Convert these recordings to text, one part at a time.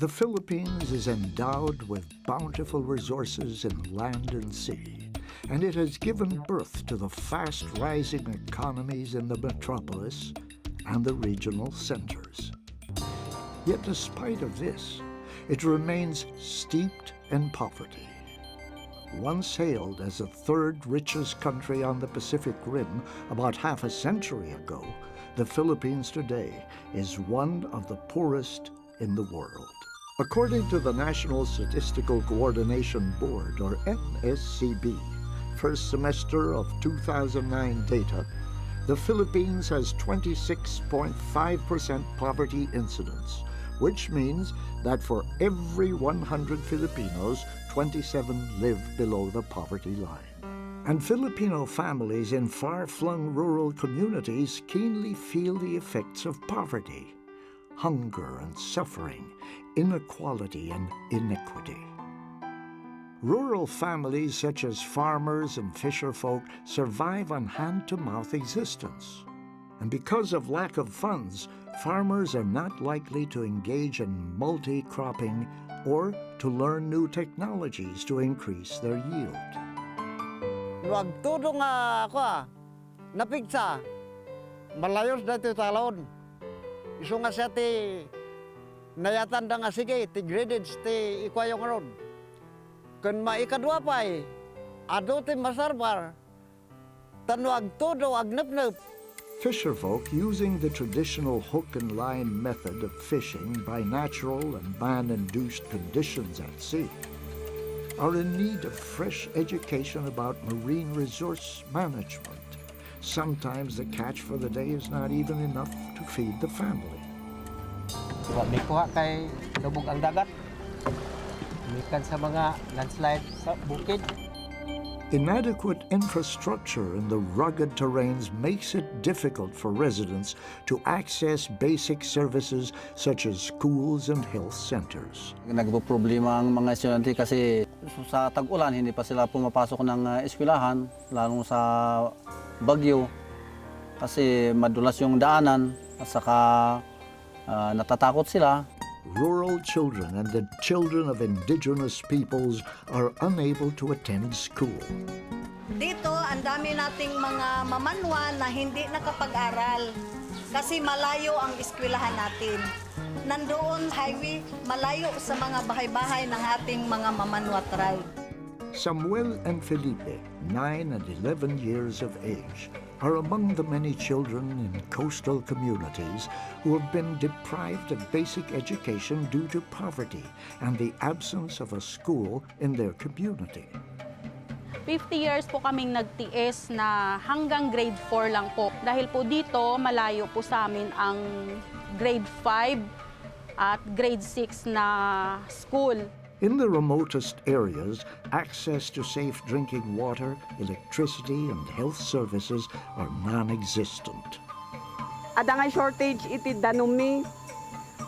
The Philippines is endowed with bountiful resources in land and sea, and it has given birth to the fast-rising economies in the metropolis and the regional centers. Yet despite of this, it remains steeped in poverty. Once hailed as the third richest country on the Pacific Rim about half a century ago, the Philippines today is one of the poorest in the world. According to the National Statistical Coordination Board, or NSCB, first semester of 2009 data, the Philippines has 26.5% poverty incidence, which means that for every 100 Filipinos, 27 live below the poverty line. And Filipino families in far-flung rural communities keenly feel the effects of poverty, hunger and suffering, inequality and inequity. Rural families such as farmers and fisherfolk survive on hand-to-mouth existence. And because of lack of funds, farmers are not likely to engage in multi-cropping or to learn new technologies to increase their yield. Wag tudo nga ako napigsa, malayos na ito talon. Iso nga siya ti nayatanda nga sige, ti graded ti ikwayong road. Kung maikadwa pa'y, ado ti masarbar, tanwag tudo agnap-nap. Fisherfolk, using the traditional hook and line method of fishing by natural and man-induced conditions at sea, are in need of fresh education about marine resource management. Sometimes the catch for the day is not even enough to feed the family. Wa may kuha kay lubog ang dagat. Mikan sa mga landslide sa bukid. Inadequate infrastructure in the rugged terrains makes it difficult for residents to access basic services such as schools and health centers. Nagpo-problema ang mga estudyante kasi sa tag-ulan hindi pa sila pumapasok ng eskwelahan, lalo sa bagyo kasi madulas yung daanan at saka natatakot sila. Rural children and the children of indigenous peoples are unable to attend school. Dito, ang dami nating mga mamanwa na hindi nakapag-aral kasi malayo ang eskwelahan natin. Nandoon highway, malayo sa mga bahay-bahay ng ating mga mamanwa tribe. Samuel and Felipe, 9 and 11 years of age, are among the many children in coastal communities who have been deprived of basic education due to poverty and the absence of a school in their community. 50 years po kaming nagtiis na hanggang grade 4 lang po. Dahil po dito, malayo po sa amin ang grade 5 at grade 6 na school. In the remotest areas, access to safe drinking water, electricity, and health services are non-existent. Ada nga shortage iti danumi.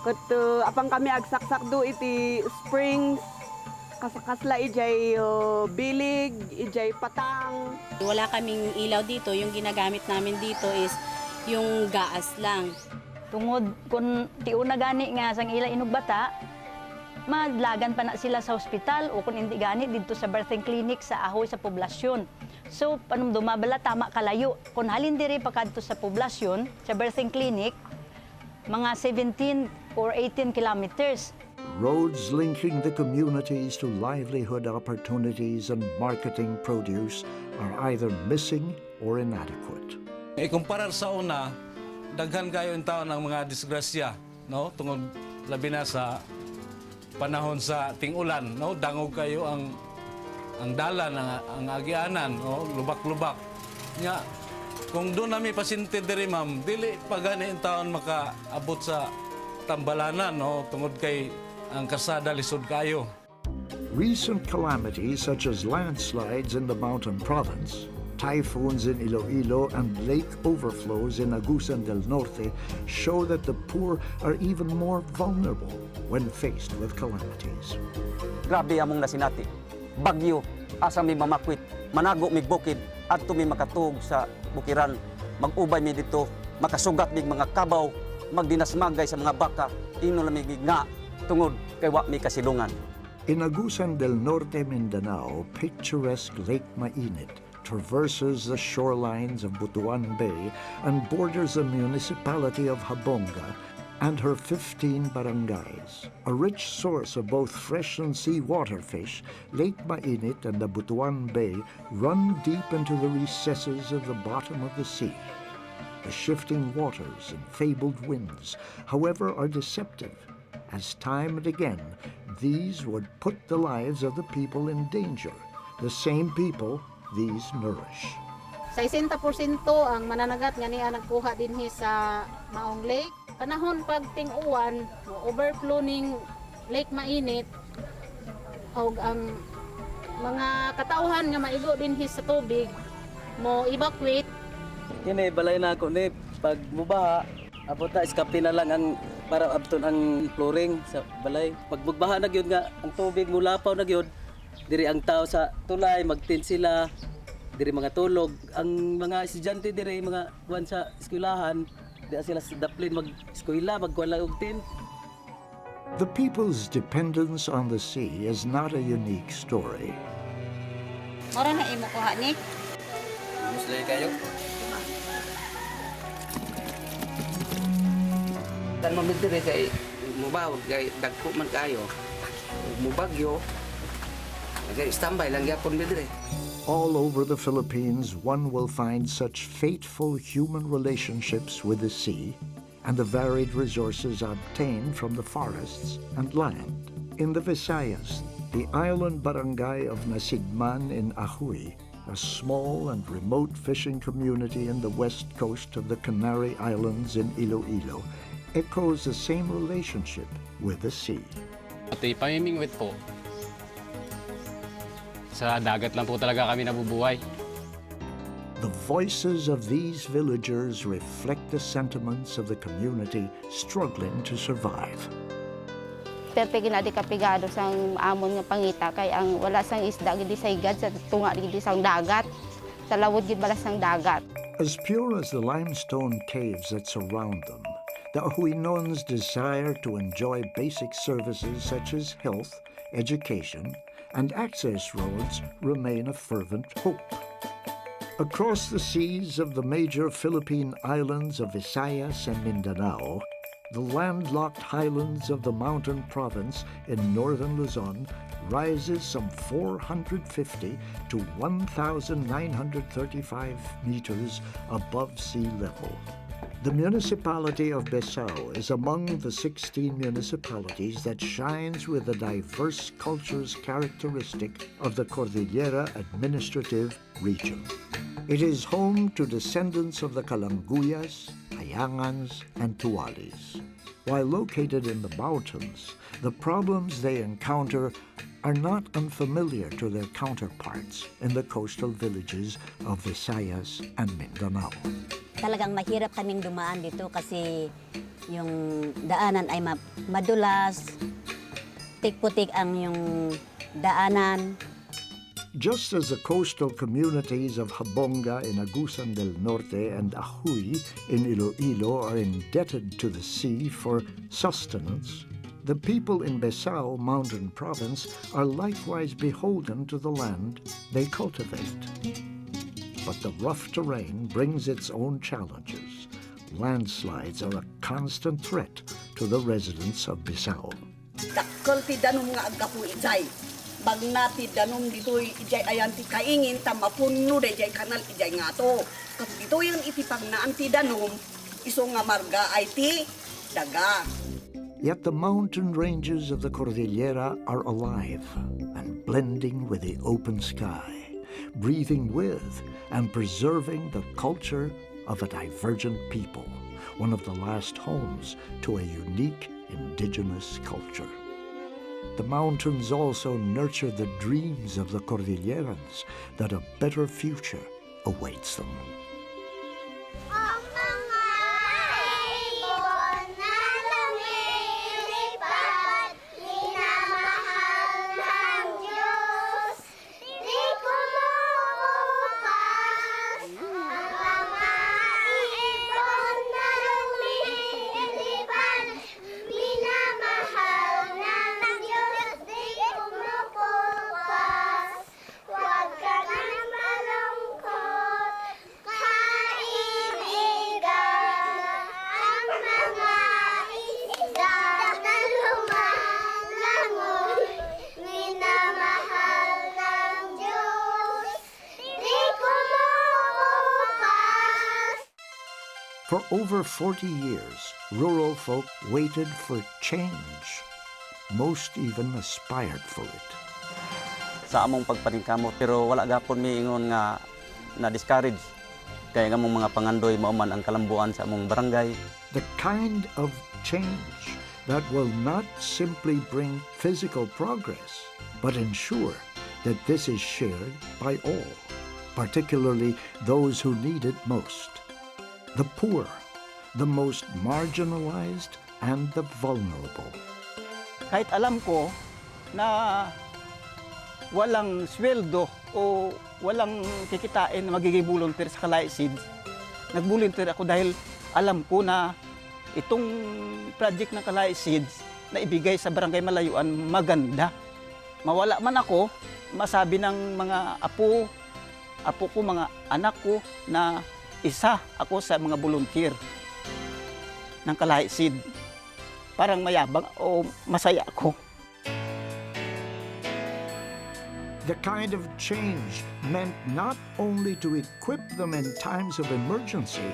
Kat apang kami agsaksak do iti springs. Kasla ijay bilig, ijay patang. Wala kaming ilaw dito. Yung ginagamit namin dito is yung gaas lang. Tungod kung tiuna gani nga sang ila inugbata, madlagan pa na sila sa ospital o kung hindi gani dito sa birthing clinic sa ahoy sa poblasyon. So, panum dumabala, tama kalayo. Kung halin diri pa kadto sa poblasyon, sa birthing clinic, mga 17 or 18 kilometers. Roads linking the communities to livelihood opportunities and marketing produce are either missing or inadequate. Ikumparar sa una, daghan kayo yung taon ng mga disgrasya, no? Tungod labi na sa panahon sa ting-ulan, no? Dangog kayo ang dalan, ang agianan, no? Lubak-lubak. Nya, kung doon nami pasinti diri, ma'am, dili pa gani ang taon makaabot sa tambalanan, no? Tungod kay ang kasada lisod kayo. Recent calamities such as landslides in the mountain province, typhoons in Iloilo, and lake overflows in Agusan del Norte show that the poor are even more vulnerable when faced with calamities. Grabe among nasinati. Bagyo, asa mi mamakwit, manago mi bukid, adto mi makatuog sa bukiran, mag-ubay mi dito, makasugat mi mga kabaw, magdinasmagay sa mga baka, ino lamig nga, tungod kay wa mi kasilungan. In Agusan del Norte, Mindanao, picturesque Lake Mainit traverses the shorelines of Butuan Bay and borders the municipality of Habonga and her 15 barangays. A rich source of both fresh and seawater fish, Lake Mainit and the Butuan Bay run deep into the recesses of the bottom of the sea. The shifting waters and fabled winds, however, are deceptive, as time and again these would put the lives of the people in danger, the same people these nourish. 60% ang mananagat nga niya nagkuha dinhi sa Maong Lake. Panahon pag ting-uwan, overflow ning Lake Mainit, og ang mga katauhan nga maigo dinhi sa tubig mo evacuate. Kini balay na ako ni pag mubaha, abot na iskapi na lang ang para abton ang flooring sa balay. Pag bugbaha na gyud nga ang tubig mulapaw na gyud, diri ang tao sa tulay magtin sila, diri mga tulog. Ang mga estudyante diri mga kuan sa eskwelahan, di sila sa daplin mag-eskwela, magkuan lang og tin. The people's dependence on the sea is not a unique story. Mora na imo kuha ni. Muslay kayo. Tan mamidire kay mubaw kay dagko man kayo. Mubagyo. Kay standby lang gyapon midire. All over the Philippines, one will find such fateful human relationships with the sea and the varied resources obtained from the forests and land. In the Visayas, the island barangay of Nasigman in Ahuy, a small and remote fishing community in the west coast of the Canary Islands in Iloilo, echoes the same relationship with the sea. Ito'y pamimingwit po. Sa dagat lang po talaga kami nabubuhay. The voices of these villagers reflect the sentiments of the community struggling to survive. Perpegi na di kapigado sang amon nga pangita kay ang wala sang isda gidi sa igad sa tunga gidi sang dagat. Sa lawod gid balas sang dagat. As pure as the limestone caves that surround them, the Ahuinons desire to enjoy basic services such as health, education, and access roads remain a fervent hope. Across the seas of the major Philippine islands of Visayas and Mindanao, the landlocked highlands of the mountain province in northern Luzon rises some 450 to 1,935 meters above sea level. The municipality of Besao is among the 16 municipalities that shines with the diverse cultures characteristic of the Cordillera Administrative Region. It is home to descendants of the Kalanguyas, Hayangans, and Tualis. While located in the mountains, the problems they encounter are not unfamiliar to their counterparts in the coastal villages of Visayas and Mindanao. Talagang mahirap kaming dumaan dito kasi yung daanan ay madulas, tik-putik ang yung daanan. Just as the coastal communities of Habonga in Agusan del Norte and Ahuy in Iloilo are indebted to the sea for sustenance, the people in Besao Mountain Province are likewise beholden to the land they cultivate. But the rough terrain brings its own challenges. Landslides are a constant threat to the residents of Besao. Dakkel ti danom nga aggapu ijay. Bagnati danom ditoy ijay ayan ti kaingin ta mapunno dayjay kanal ijay ngato. Kat dito yung itipagnaan ti danom iso nga marga ay ti daga. Yet the mountain ranges of the Cordillera are alive and blending with the open sky, breathing with and preserving the culture of a divergent people, one of the last homes to a unique indigenous culture. The mountains also nurture the dreams of the Cordillerans that a better future awaits them. For over 40 years, rural folk waited for change. Most even aspired for it. Sa among pagpaningkamot, pero wala gapon mi ingon nga na-discourage. Kaya nga mong mga pangandoy mauman ang kalambuan sa among barangay. The kind of change that will not simply bring physical progress, but ensure that this is shared by all, particularly those who need it most. The poor, the most marginalized, and the vulnerable. Kahit alam ko na walang sweldo o walang kikitain na magiging volunteer sa Kalahit Seeds, nag-volunteer ako dahil alam ko na itong project ng Kalahit Seeds na ibigay sa Barangay Malayuan maganda. Mawala man ako, masabi ng mga apo ko, mga anak ko na isa ako sa mga volunteer ng Kalahit Seed. Parang mayabang o masaya ako. The kind of change meant not only to equip them in times of emergency,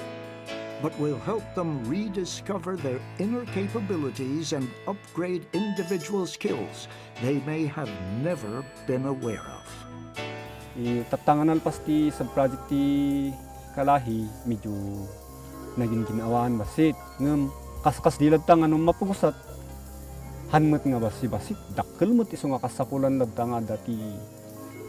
but will help them rediscover their inner capabilities and upgrade individual skills they may have never been aware of. Tatanganal pasti sa project ti Kalahi medyo naging ginawaan basit ngem kaskas dilad tang anong mapugusat hanmet nga basi dakkel met iso nga kasapulan ladtanga dati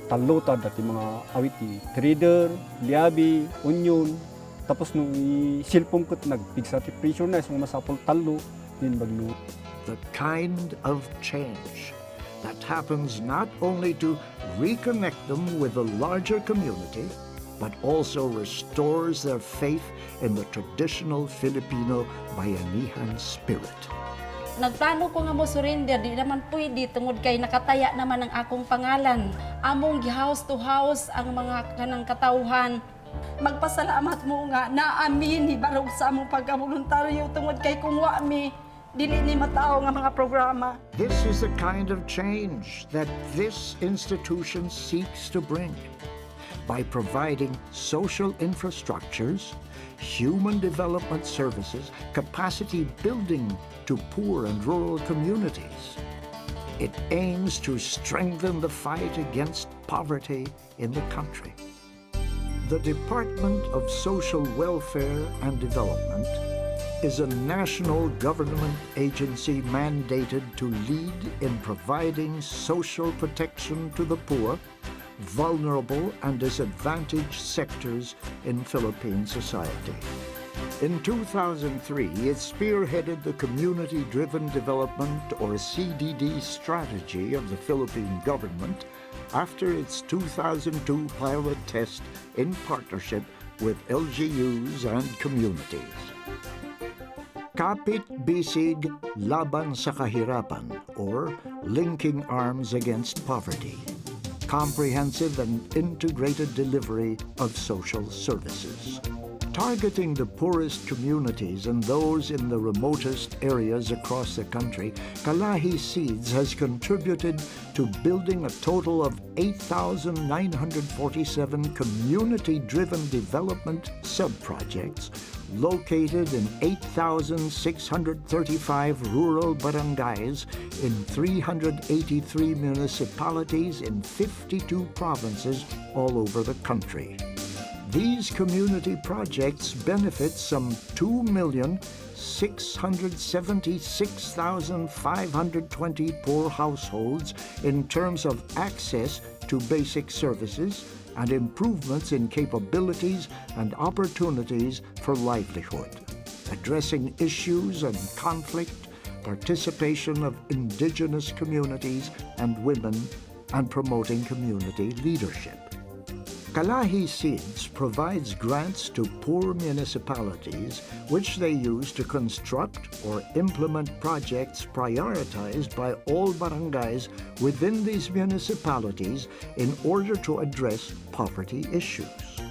talota dati mga awit ti trader, liabi, onion tapos nung isilpom ket nagpigsa ti pressure na iso masapol talo din bagno. The kind of change that happens not only to reconnect them with the larger community, but also restores their faith in the traditional Filipino bayanihan spirit. Nagplano ko nga mo surrender, di naman pwede tungod kay nakataya naman ang akong pangalan. Among gi-house to house ang mga kanang katawhan. Magpasalamat mo nga naamin ni barog sa among pagkaboluntaryo tungod kay kung wa mi dili ni matao nga mga programa. This is the kind of change that this institution seeks to bring by providing social infrastructures, human development services, capacity building to poor and rural communities. It aims to strengthen the fight against poverty in the country. The Department of Social Welfare and Development is a national government agency mandated to lead in providing social protection to the poor, vulnerable and disadvantaged sectors in Philippine society. In 2003, it spearheaded the Community-Driven Development, or CDD, strategy of the Philippine government after its 2002 pilot test in partnership with LGUs and communities. Kapit Bisig Laban sa Kahirapan, or Linking Arms Against Poverty. Comprehensive and integrated delivery of social services. Targeting the poorest communities and those in the remotest areas across the country, Kalahi Seeds has contributed to building a total of 8,947 community-driven development sub-projects located in 8,635 rural barangays in 383 municipalities in 52 provinces all over the country. These community projects benefit some 2,676,520 poor households in terms of access to basic services and improvements in capabilities and opportunities for livelihood, addressing issues and conflict, participation of indigenous communities and women, and promoting community leadership. Kalahi Seeds provides grants to poor municipalities which they use to construct or implement projects prioritized by all barangays within these municipalities in order to address poverty issues.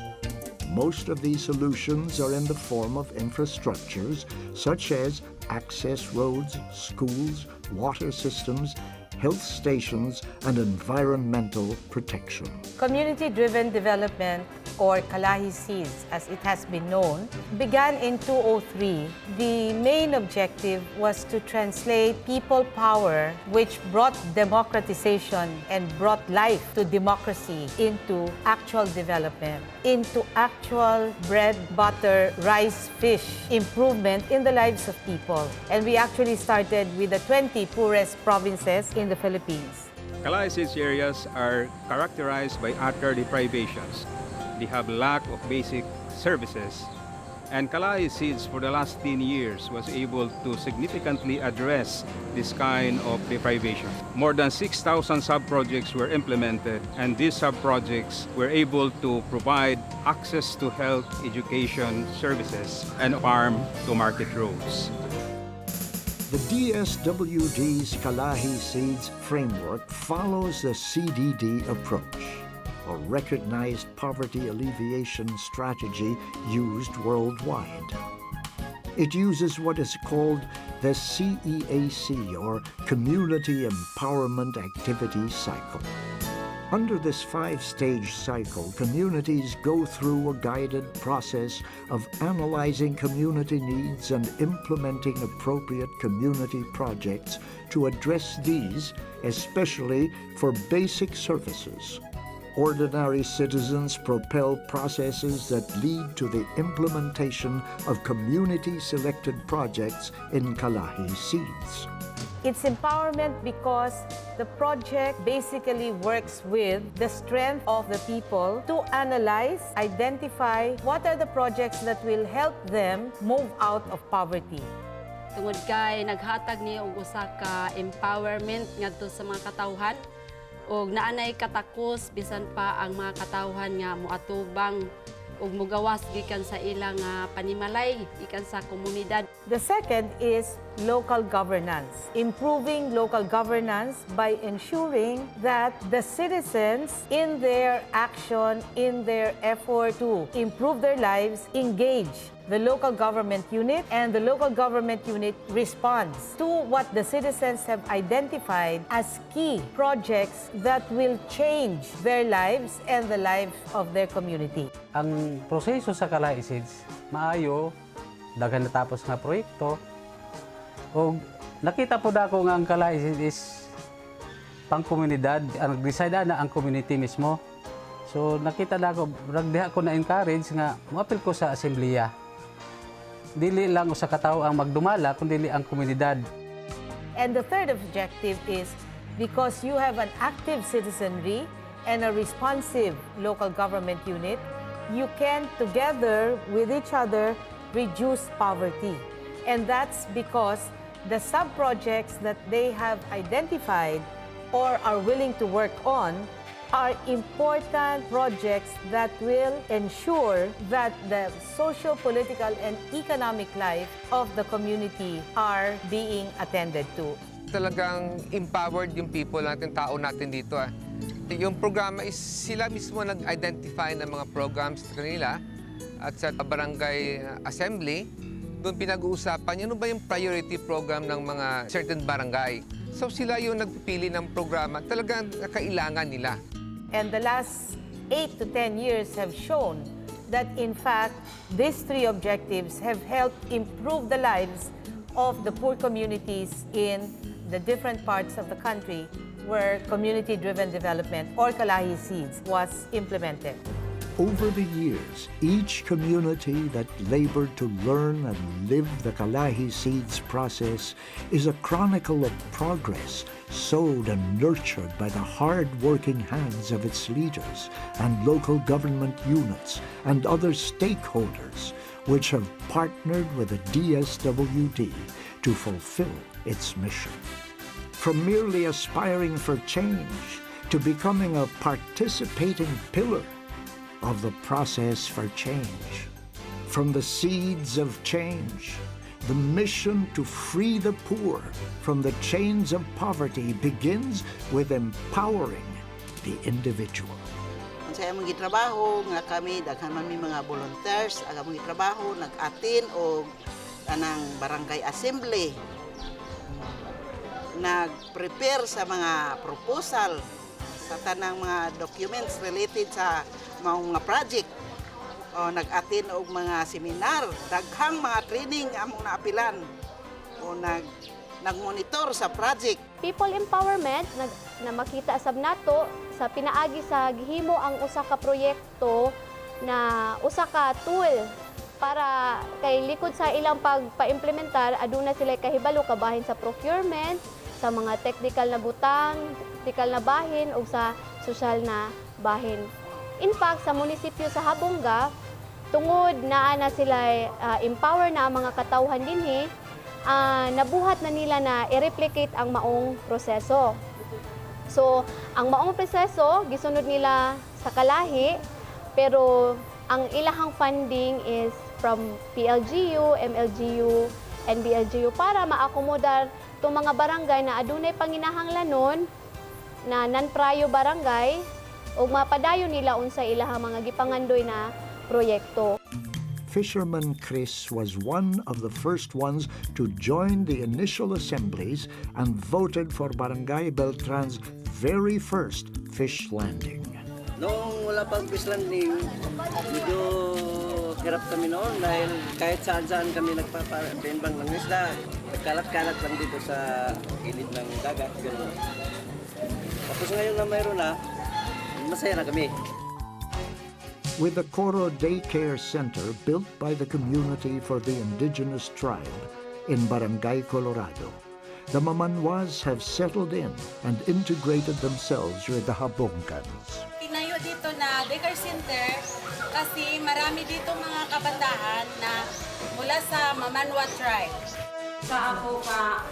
Most of these solutions are in the form of infrastructures such as access roads, schools, water systems, health stations, and environmental protection. Community-driven development, or Kalahi Seeds as it has been known, began in 2003. The main objective was to translate people power, which brought democratization and brought life to democracy, into actual development, into actual bread, butter, rice, fish improvement in the lives of people. And we actually started with the 20 poorest provinces in the Philippines. Kalahi Seeds areas are characterized by utter deprivations. They have lack of basic services, and Kalahi Seeds for the last 10 years was able to significantly address this kind of deprivation. More than 6,000 sub-projects were implemented, and these sub-projects were able to provide access to health, education services, and farm-to-market roads. The DSWD's Kalahi Seeds framework follows the CDD approach, a recognized poverty alleviation strategy used worldwide. It uses what is called the CEAC, or Community Empowerment Activity Cycle. Under this 5-stage cycle, communities go through a guided process of analyzing community needs and implementing appropriate community projects to address these, especially for basic services. Ordinary citizens propel processes that lead to the implementation of community-selected projects in Kalahi Seeds. It's empowerment because the project basically works with the strength of the people to analyze, identify what are the projects that will help them move out of poverty. Tungod kay naghatag ni og usa ka empowerment ngadto sa mga katawhan, og naanay katakos bisan pa ang mga katawhan nga moatubang ug mogawas gikan sa ilang panimalay gikan sa komunidad. The second is local governance. Improving local governance by ensuring that the citizens in their action, in their effort to improve their lives, engage the local government unit, and the local government unit responds to what the citizens have identified as key projects that will change their lives and the lives of their community. Ang proseso sa Kalahi Seeds, maayo, daghan natapos nga proyekto, o nakita po dako nga ang Kalahi Seeds is pang-komunidad, ang nag-decide na ang community mismo. So nakita dako, ragdiha ko na-encourage nga, muapil ko sa asembleya. Dili lang usa ka tawo ang magdumala, kundi ang komunidad. And the third objective is because you have an active citizenry and a responsive local government unit, you can together with each other reduce poverty. And that's because the sub-projects that they have identified or are willing to work on are important projects that will ensure that the social, political, and economic life of the community are being attended to. Talagang empowered yung people natin, tao natin dito. Yung programa is sila mismo nag-identify ng mga programs sa kanila at sa barangay assembly, doon pinag-uusapan ano ba yung priority program ng mga certain barangay. So sila yung nagpipili ng programa, talagang kailangan nila. And the last 8 to 10 years have shown that, in fact, these 3 objectives have helped improve the lives of the poor communities in the different parts of the country where community-driven development, or Kalahi Seeds, was implemented. Over the years, each community that labored to learn and live the Kalahi Seeds process is a chronicle of progress sowed and nurtured by the hard-working hands of its leaders and local government units and other stakeholders which have partnered with the DSWD to fulfill its mission. From merely aspiring for change to becoming a participating pillar of the process for change. From the seeds of change, the mission to free the poor from the chains of poverty begins with empowering the individual. Sa among gitrabaho nga kami daghan man mi mga volunteers aga among gitrabaho nag-attend og anang barangay assembly nag-prepare sa mga proposal, sa tanang mga documents related sa mga project. O nag-attend og mga seminar, daghang mga training among naapilan. O nag-monitor sa project. People empowerment na makita sab nato sa pinaagi sa gihimo ang usa ka proyekto na usa ka tool para kay likod sa ilang pagpa-implementar aduna sila kahibalo kabahin sa procurement, sa mga technical na butang, technical na bahin ug sa social na bahin. In fact, sa munisipyo sa Habonga, tungod naa na sila empower na ang mga katawhan dinhi, nabuhat na nila na i-replicate ang maong proseso. So, ang maong proseso gisunod nila sa kalahi, pero ang ilahang funding is from PLGU, MLGU, and BLGU para maakomodar itong mga barangay na adunay panginahanglanon na non-prayo barangay o mapadayon nila unsa ilahang mga gipangandoy na proyekto. Fisherman Chris was one of the first ones to join the initial assemblies and voted for Barangay Beltran's very first fish landing. Noong wala pang fish landing, medyo hirap kami noon dahil kahit saan-saan kami nagpapabembang ng isda, nagkalat-kalat lang dito sa gilid ng dagat. Ganun. Tapos ngayon na mayroon na, masaya na kami. With the Coro Daycare Center built by the community for the indigenous tribe in Barangay Colorado, the Mamanwas have settled in and integrated themselves with the Habongans. Tinayo dito na daycare center kasi marami dito mga kabataan na mula sa Mamanwa tribe. Sa ako ka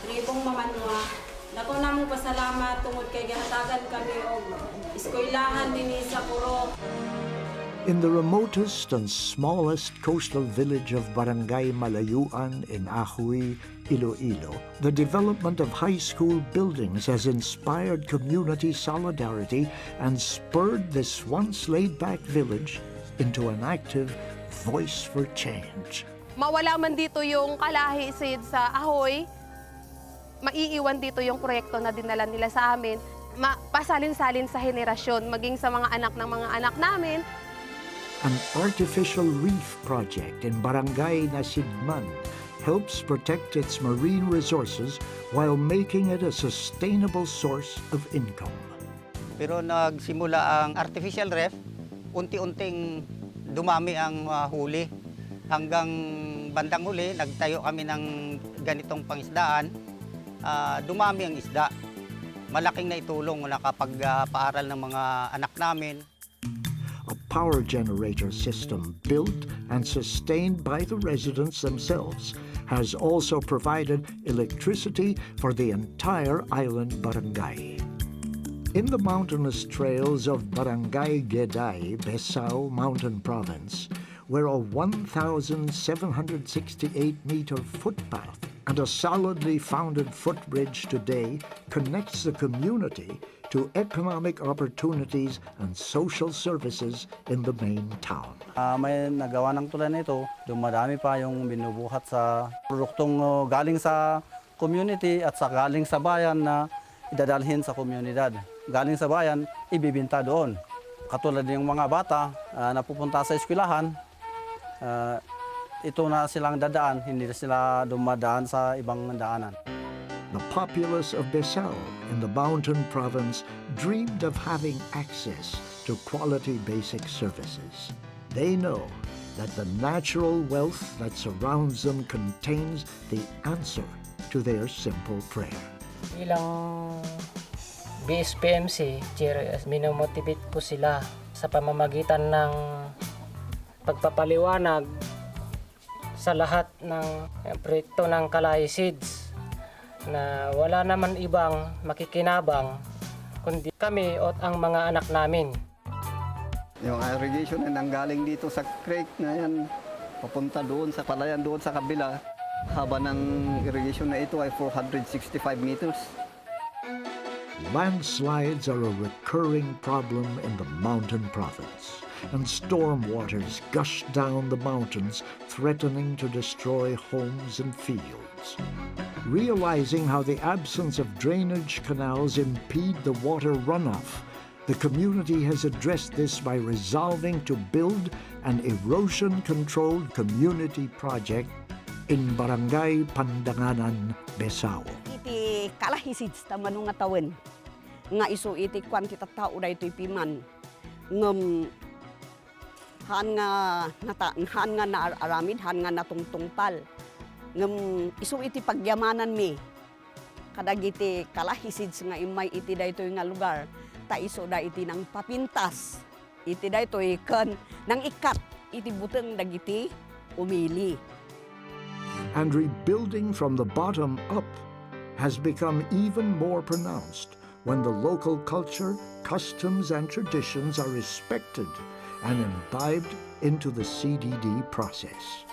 tribong Mamanwa, nako namong pasalamat tungod kay ginatagan kami og eskwelahan dinhi sa Coro. In the remotest and smallest coastal village of Barangay Malayuan in Ahui, Iloilo, the development of high school buildings has inspired community solidarity and spurred this once laid-back village into an active voice for change. Mawala man dito yung kalahi seed sa Ahoy, maiiwan dito yung proyekto na dinala nila sa amin, pasalin-salin sa henerasyon, maging sa mga anak ng mga anak namin. An artificial reef project in Barangay Nasigman helps protect its marine resources while making it a sustainable source of income. Pero nagsimula ang artificial reef, unti-unting dumami ang huli. Hanggang bandang huli, nagtayo kami ng ganitong pangisdaan, dumami ang isda. Malaking naitulong na nakapagpaaral ng mga anak namin. A power generator system built and sustained by the residents themselves has also provided electricity for the entire island barangay. In the mountainous trails of Barangay Geday, Besao Mountain Province, where a 1,768-meter footpath and a solidly founded footbridge today connects the community to economic opportunities and social services in the main town. May nagawa ng tulad nito, dumadami pa yung binubuhat sa produktong galing sa community at sa galing sa bayan na idadalhin sa komunidad. Galing sa bayan, ibibinta doon. Katulad yung mga bata na pupunta sa eskwelahan, ito na silang dadaan, hindi na sila dumadaan sa ibang daanan. The populace of Besao in the mountain province dreamed of having access to quality basic services. They know that the natural wealth that surrounds them contains the answer to their simple prayer. Bilang BSPMC, minomotivate po sila sa pamamagitan ng pagpapaliwanag sa lahat ng proyekto ng Kalahi Seeds na wala naman ibang makikinabang kundi kami at ang mga anak namin. Yung irrigation na nanggaling dito sa creek na yan, papunta doon sa palayan doon sa kabila. Haba ng irrigation na ito ay 465 meters. Landslides are a recurring problem in the mountain province, and storm waters gush down the mountains, threatening to destroy homes and fields. Realizing how the absence of drainage canals impede the water runoff, the community has addressed this by resolving to build an erosion-controlled community project in Barangay Pandanganan, Besao. Iti kalahisids taman nga tawen nga iso iti kwantita tao da ito'y piman ngem han nga naaramid han nga natungtungpal ngem iso iti pagyamanan mi kadagiti kalahisids nga imay iti daytoy nga lugar ta iso da iti nang papintas iti daytoy ken nang ikat iti buteng dagiti umili. And rebuilding from the bottom up has become even more pronounced when the local culture, customs, and traditions are respected and imbibed into the CDD process.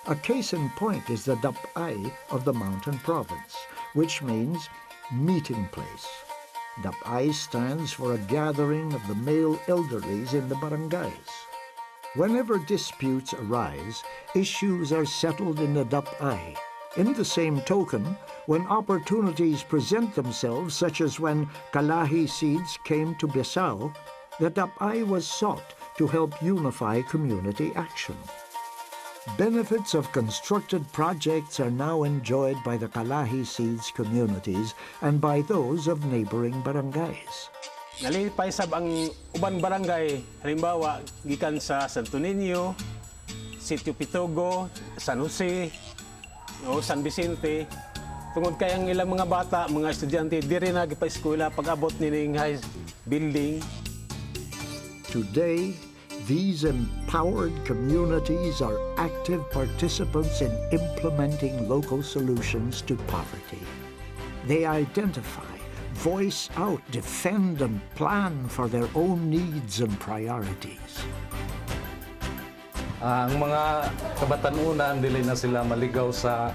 A case in point is the Dapay of the Mountain Province, which means meeting place. Dapay stands for a gathering of the male elderlies in the barangays. Whenever disputes arise, issues are settled in the Dapay. In the same token, when opportunities present themselves, such as when Kalahi Seeds came to Besao, the Dapay was sought to help unify community action. Benefits of constructed projects are now enjoyed by the Kalahi Seeds communities and by those of neighboring barangays. Nalipay sab ang uban barangay, halimbawa gikan sa Santo Niño, Sitio Pitogo, San Jose, o San Vicente. Tungod kay ang ilang mga bata, mga estudyante, di rin nagpa-eskwela pag-abot nining high building. Today, these empowered communities are active participants in implementing local solutions to poverty. They identify, voice out, defend, and plan for their own needs and priorities. Ang mga kabatanunan, dili na sila maligaw sa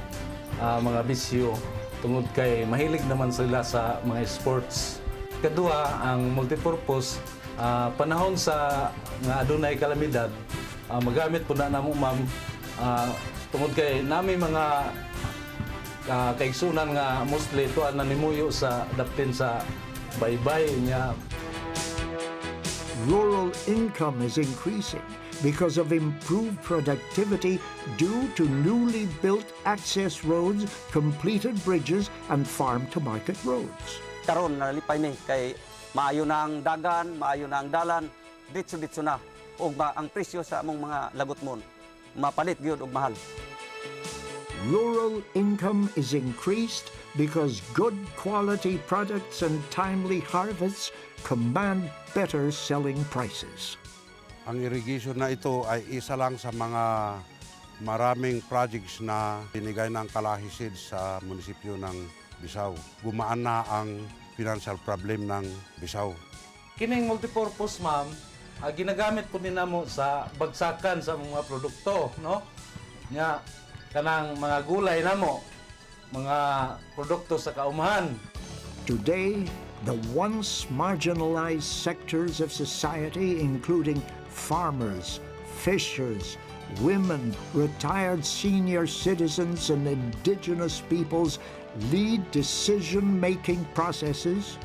mga bisyo tungod kay mahilig naman sila sa mga sports. Kadua, ang multipurpose, panahon sa nga adunay kalamidad, magamit po na namo ma'am tungod kay nami mga kaigsunan nga mostly tuan na nimuyo sa daptin sa baybay niya. Rural income is increasing because of improved productivity due to newly built access roads, completed bridges, and farm-to-market roads. Karon nalipay ni kay maayo na ang dagan, maayo na ang dalan, ditso-ditso na. Ug ang presyo sa among mga lagot mon mapalit gyud og mahal. Rural income is increased because good quality products and timely harvests command better selling prices. Ang irrigation na ito ay isa lang sa mga maraming projects na binigay ng Kalahi Seeds sa munisipyo ng Besao. Gumaan na ang financial problem ng Besao. Kining multipurpose ma'am, ginagamit po ninamo sa bagsakan sa mga produkto, no? Nya kanang mga gulay namo, mga produkto sa kaumahan. Today, the once marginalized sectors of society, including farmers, fishers, women, retired senior citizens, and indigenous peoples, lead decision-making processes,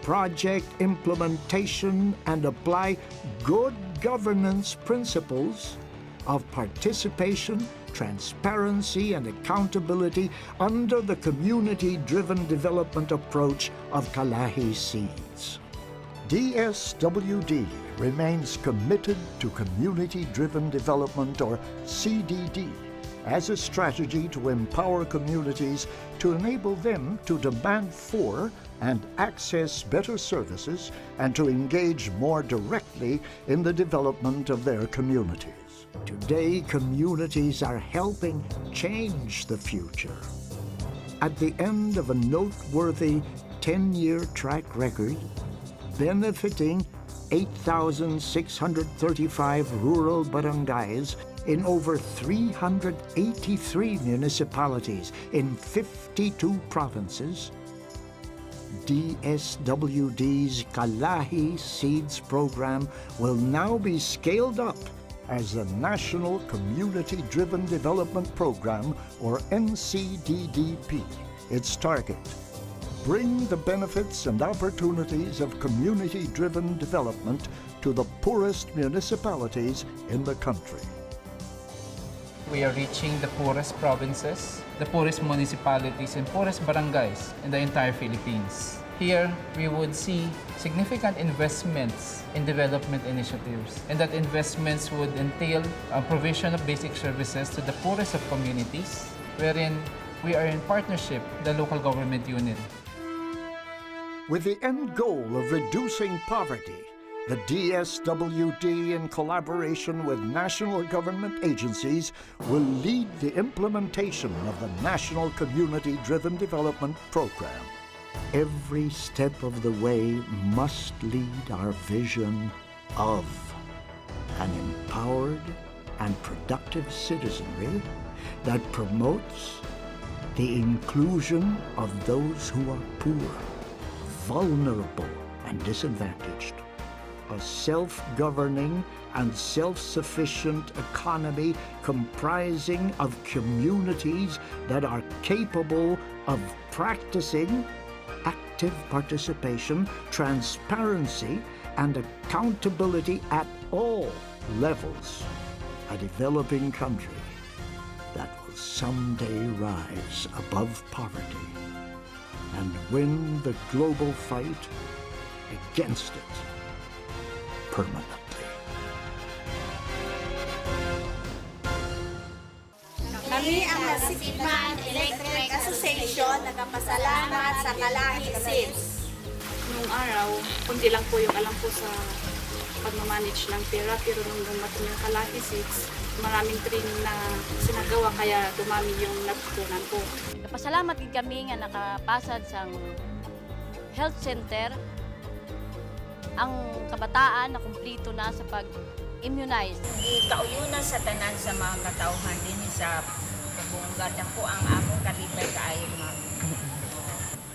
project implementation, and apply good governance principles of participation, transparency, and accountability under the community-driven development approach of Kalahi Seeds. DSWD remains committed to community-driven development, or CDD, as a strategy to empower communities to enable them to demand for and access better services and to engage more directly in the development of their communities. Today, communities are helping change the future. At the end of a noteworthy 10-year track record, benefiting 8,635 rural barangays in over 383 municipalities in 52 provinces, DSWD's Kalahi Seeds program will now be scaled up as the National Community Driven Development Program, or NCDDP. Its target: bring the benefits and opportunities of community-driven development to the poorest municipalities in the country. We are reaching the poorest provinces, the poorest municipalities, and poorest barangays in the entire Philippines. Here, we would see significant investments in development initiatives, and that investments would entail a provision of basic services to the poorest of communities, wherein we are in partnership with the local government unit. With the end goal of reducing poverty, the DSWD, in collaboration with national government agencies, will lead the implementation of the National Community-Driven Development Program. Every step of the way must lead our vision of an empowered and productive citizenry that promotes the inclusion of those who are poor, vulnerable, and disadvantaged. A self-governing and self-sufficient economy comprising of communities that are capable of practicing active participation, transparency, and accountability at all levels. A developing country that will someday rise above poverty and win the global fight against it permanently. Kami ang Masikman Electric Association nagpapasalamat sa Kalahi Seeds. Nung araw, kundi lang po yung alam ko sa pagmamanage ng pera, pero nung dumating yung Kalahi Seeds, maraming training na sinagawa kaya dumami yung natutunan ko. Napasalamat din kami nga nakapasad sa health center. Ang kabataan na kumplito na sa pag-immunize. Ikauyunan sa tanan sa mga katauhan din sa kabunggat ko ang among kalipay kaayo mga.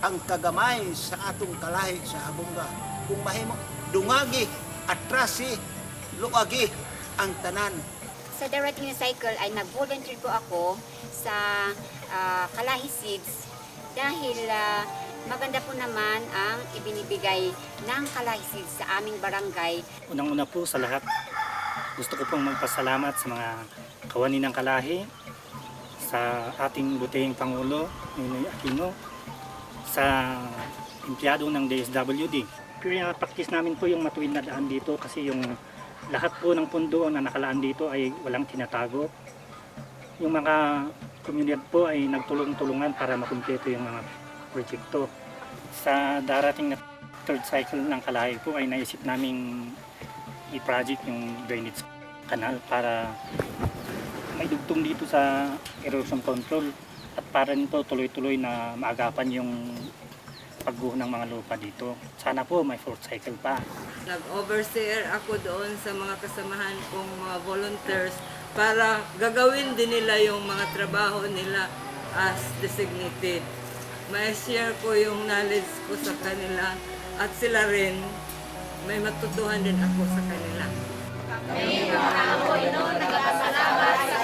Ang kagamay sa atong kalahi sa abungga, kung mahimo dungagi, atrasi, luagi ang tanan. Sa Darating na Cycle ay nag-volunteer po ako sa Kalahi Seeds dahil maganda po naman ang ibinibigay ng Kalahi Seeds sa aming barangay. Unang-una po sa lahat, gusto ko pong magpasalamat sa mga kawani ng Kalahi, sa ating butihing Pangulo, Ninoy Aquino, sa empleyado ng DSWD. Practice namin po yung matuwid na daan dito kasi yung lahat po ng pundo na nakalaan dito ay walang tinatago. Yung mga komunidad po ay nagtulong-tulungan para makumpleto yung mga proyekto. Sa darating na third cycle ng Kalahi po ay naisip naming i-project yung drainage canal para may dugtong dito sa erosion control at para nito tuloy-tuloy na maagapan yung pagguho ng mga lupa dito. Sana po may fourth cycle pa. Nag-overseer ako doon sa mga kasamahan kong mga volunteers para gagawin din nila yung mga trabaho nila as designated. May share ko yung knowledge ko sa kanila at sila rin may matutuhan din ako sa kanila. Kami mga apoy noon nagpapasalamat sa